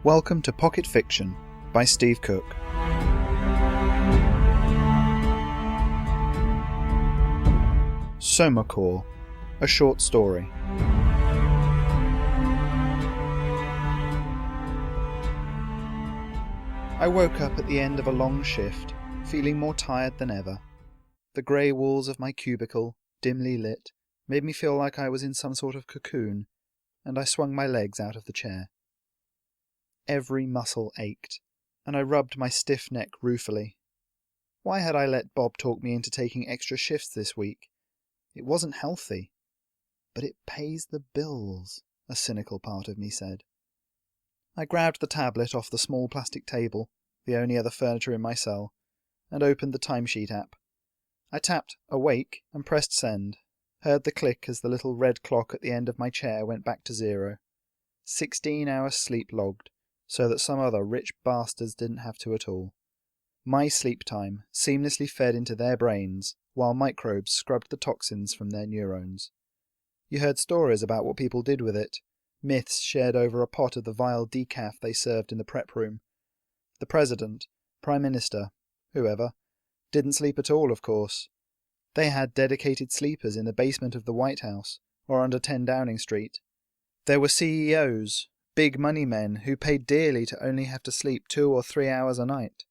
Welcome to Pocket Fiction by Steve Cook. SomaCorp, a short story. I woke up at the end of a long shift, feeling more tired than ever. The grey walls of my cubicle, dimly lit, made me feel like I was in some sort of cocoon, and I swung my legs out of the chair. Every muscle ached, and I rubbed my stiff neck ruefully. Why had I let Bob talk me into taking extra shifts this week? It wasn't healthy. But it pays the bills, a cynical part of me said. I grabbed the tablet off the small plastic table, the only other furniture in my cell, and opened the timesheet app. I tapped Awake and pressed send, heard the click as the little red clock at the end of my chair went back to 0. 16 hours sleep logged, so that some other rich bastards didn't have to at all. My sleep time seamlessly fed into their brains, while microbes scrubbed the toxins from their neurons. You heard stories about what people did with it, myths shared over a pot of the vile decaf they served in the prep room. The president, prime minister, whoever, didn't sleep at all, of course. They had dedicated sleepers in the basement of the White House, or under 10 Downing Street. There were CEOs, big money men who paid dearly to only have to sleep 2 or 3 hours a night.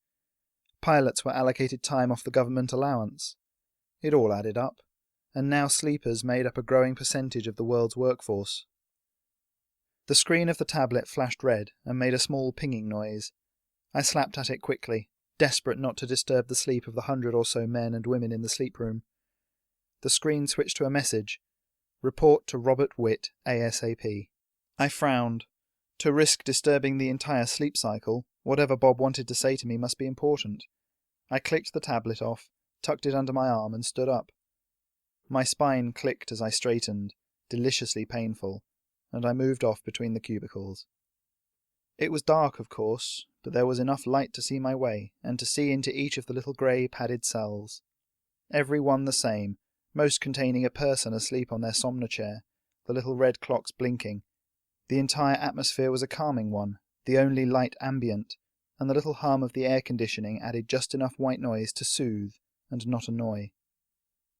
Pilots were allocated time off the government allowance. It all added up, and now sleepers made up a growing percentage of the world's workforce. The screen of the tablet flashed red and made a small pinging noise. I slapped at it quickly, desperate not to disturb the sleep of the 100 or so men and women in the sleep room. The screen switched to a message. Report to Robert Witt, ASAP. I frowned. To risk disturbing the entire sleep cycle, whatever Bob wanted to say to me must be important. I clicked the tablet off, tucked it under my arm and stood up. My spine clicked as I straightened, deliciously painful, and I moved off between the cubicles. It was dark, of course, but there was enough light to see my way, and to see into each of the little grey padded cells. Every one the same, most containing a person asleep on their somnochair, the little red clocks blinking. The entire atmosphere was a calming one, the only light ambient, and the little hum of the air conditioning added just enough white noise to soothe and not annoy.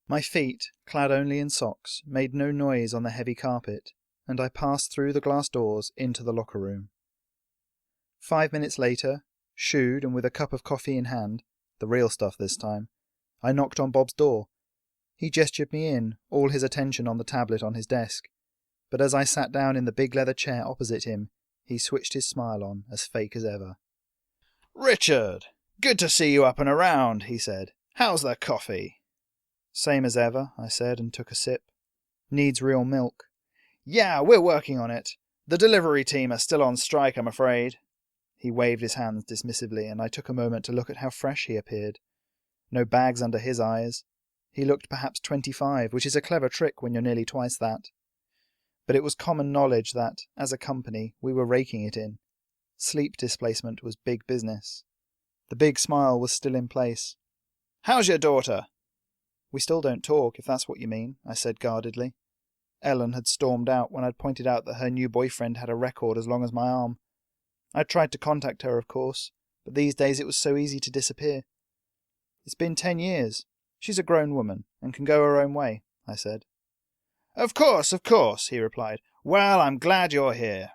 My feet, clad only in socks, made no noise on the heavy carpet, and I passed through the glass doors into the locker room. 5 minutes later, shoed and with a cup of coffee in hand, the real stuff this time, I knocked on Bob's door. He gestured me in, all his attention on the tablet on his desk. But as I sat down in the big leather chair opposite him, he switched his smile on, as fake as ever. "Richard, good to see you up and around," he said. "How's the coffee?" "Same as ever," I said, and took a sip. "Needs real milk." "Yeah, we're working on it. The delivery team are still on strike, I'm afraid." He waved his hands dismissively, and I took a moment to look at how fresh he appeared. No bags under his eyes. He looked perhaps 25, which is a clever trick when you're nearly twice that. But it was common knowledge that, as a company, we were raking it in. Sleep displacement was big business. The big smile was still in place. "How's your daughter?" "We still don't talk, if that's what you mean," I said guardedly. Ellen had stormed out when I'd pointed out that her new boyfriend had a record as long as my arm. I'd tried to contact her, of course, but these days it was so easy to disappear. "It's been 10 years. She's a grown woman, and can go her own way," I said. Of course, he replied. "Well, I'm glad you're here."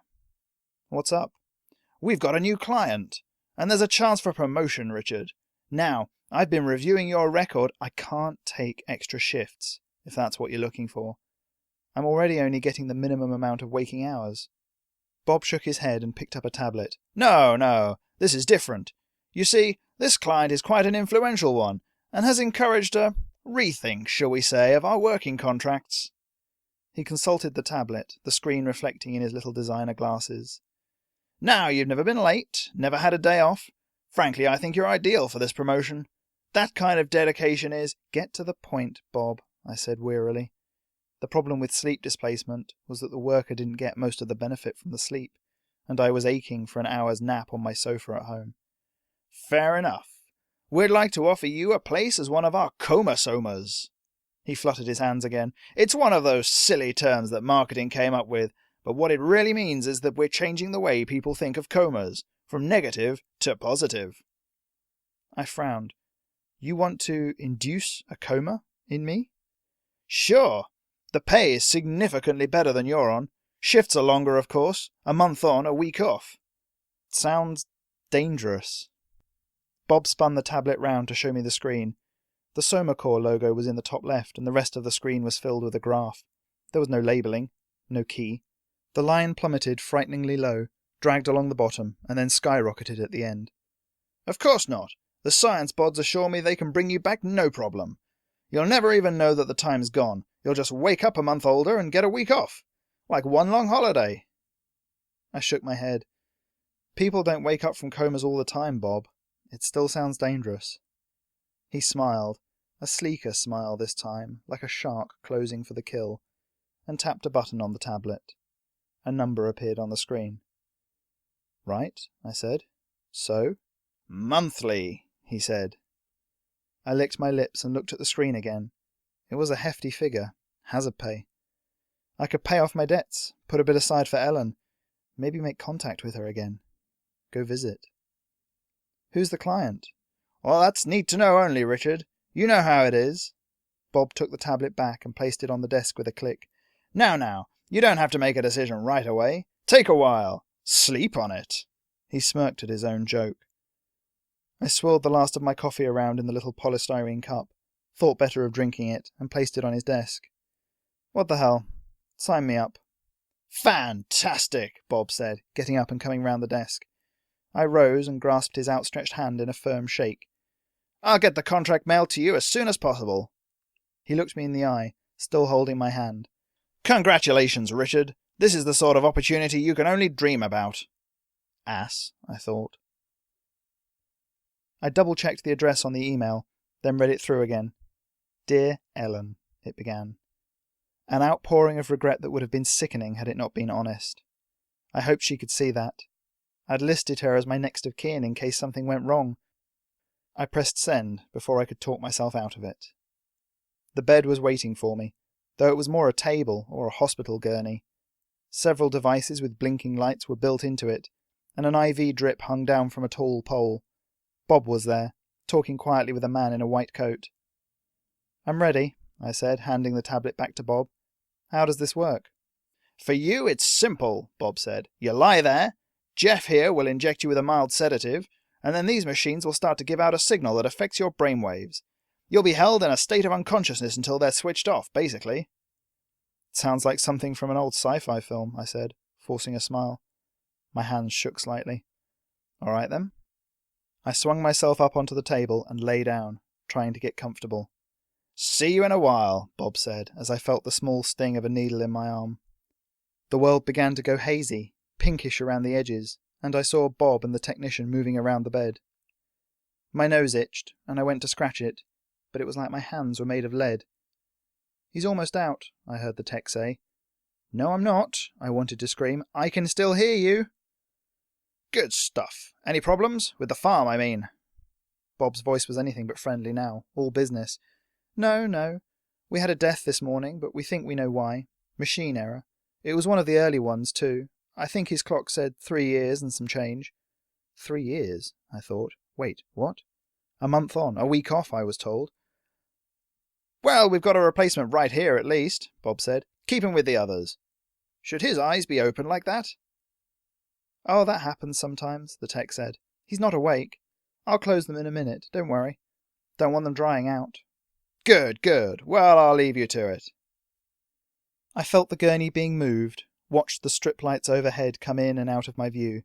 "What's up?" "We've got a new client, and there's a chance for promotion, Richard. Now, I've been reviewing your record. I can't take extra shifts, if that's what you're looking for. I'm already only getting the minimum amount of waking hours." Bob shook his head and picked up a tablet. No, this is different. You see, this client is quite an influential one, and has encouraged a rethink, shall we say, of our working contracts." He consulted the tablet, the screen reflecting in his little designer glasses. "Now, you've never been late, never had a day off. Frankly, I think you're ideal for this promotion. That kind of dedication is—" "Get to the point, Bob," I said wearily. The problem with sleep displacement was that the worker didn't get most of the benefit from the sleep, and I was aching for an hour's nap on my sofa at home. "Fair enough. We'd like to offer you a place as one of our coma-somas." He fluttered his hands again. "It's one of those silly terms that marketing came up with, but what it really means is that we're changing the way people think of comas, from negative to positive. I frowned. You want to induce a coma in me? Sure. The pay is significantly better than you're on. Shifts are longer, of course. A month on, a week off. Sounds dangerous. Bob spun the tablet round to show me the screen. The SomaCorp logo was in the top left, and the rest of the screen was filled with a graph. There was no labelling, no key. The line plummeted frighteningly low, dragged along the bottom, and then skyrocketed at the end. Of course not. The science bods assure me they can bring you back no problem. You'll never even know that the time's gone. You'll just wake up a month older and get a week off. Like one long holiday. I shook my head. People don't wake up from comas all the time, Bob. It still sounds dangerous. He smiled, a sleeker smile this time, like a shark closing for the kill, and tapped a button on the tablet. A number appeared on the screen. Right, I said. So? Monthly, he said. I licked my lips and looked at the screen again. It was a hefty figure. Hazard pay. I could pay off my debts, put a bit aside for Ellen, maybe make contact with her again. Go visit. Who's the client? Well, that's need to know only, Richard. You know how it is. Bob took the tablet back and placed it on the desk with a click. Now, you don't have to make a decision right away. Take a while. Sleep on it. He smirked at his own joke. I swirled the last of my coffee around in the little polystyrene cup, thought better of drinking it, and placed it on his desk. What the hell? Sign me up. Fantastic, Bob said, getting up and coming round the desk. I rose and grasped his outstretched hand in a firm shake. I'll get the contract mailed to you as soon as possible. He looked me in the eye, still holding my hand. Congratulations, Richard. This is the sort of opportunity you can only dream about. Ass, I thought. I double-checked the address on the email, then read it through again. Dear Ellen, it began. An outpouring of regret that would have been sickening had it not been honest. I hoped she could see that. I'd listed her as my next of kin in case something went wrong. I pressed send before I could talk myself out of it. The bed was waiting for me, though it was more a table or a hospital gurney. Several devices with blinking lights were built into it, and an IV drip hung down from a tall pole. Bob was there, talking quietly with a man in a white coat. I'm ready, I said, handing the tablet back to Bob. How does this work? For you, it's simple, Bob said. You lie there. Jeff here will inject you with a mild sedative, and then these machines will start to give out a signal that affects your brainwaves. You'll be held in a state of unconsciousness until they're switched off, basically. Sounds like something from an old sci-fi film, I said, forcing a smile. My hands shook slightly. All right, then. I swung myself up onto the table and lay down, trying to get comfortable. See you in a while, Bob said, as I felt the small sting of a needle in my arm. The world began to go hazy, pinkish around the edges, and I saw Bob and the technician moving around the bed. My nose itched, and I went to scratch it, but it was like my hands were made of lead. He's almost out, I heard the tech say. No, I'm not, I wanted to scream. I can still hear you. Good stuff. Any problems? With the farm, I mean. Bob's voice was anything but friendly now, all business. No. We had a death this morning, but we think we know why. Machine error. It was one of the early ones, too. I think his clock said 3 years and some change. 3 years, I thought. Wait, what? A month on, a week off, I was told. Well, we've got a replacement right here, at least, Bob said. Keep him with the others. Should his eyes be open like that? Oh, that happens sometimes, the tech said. He's not awake. I'll close them in a minute, don't worry. Don't want them drying out. Good. Well, I'll leave you to it. I felt the gurney being moved, watched the strip lights overhead come in and out of my view.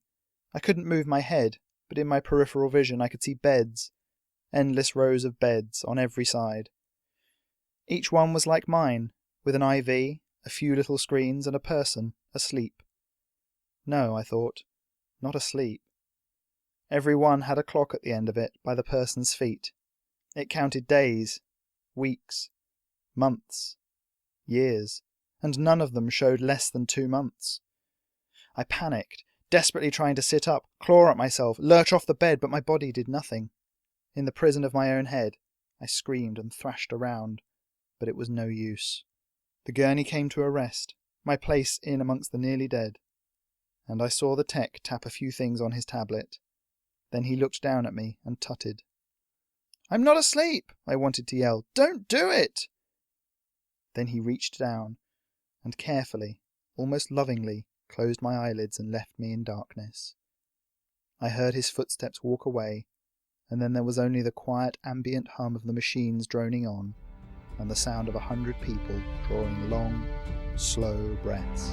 I couldn't move my head, but in my peripheral vision I could see beds, endless rows of beds on every side. Each one was like mine, with an IV, a few little screens, and a person, asleep. No, I thought, not asleep. Every one had a clock at the end of it by the person's feet. It counted days, weeks, months, years, and none of them showed less than 2 months. I panicked, desperately trying to sit up, claw at myself, lurch off the bed, but my body did nothing. In the prison of my own head, I screamed and thrashed around, but it was no use. The gurney came to a rest, my place in amongst the nearly dead, and I saw the tech tap a few things on his tablet. Then he looked down at me and tutted. "I'm not asleep!" I wanted to yell. "Don't do it!" Then he reached down and carefully, almost lovingly, closed my eyelids and left me in darkness. I heard his footsteps walk away, and then there was only the quiet ambient hum of the machines droning on, and the sound of 100 people drawing long, slow breaths.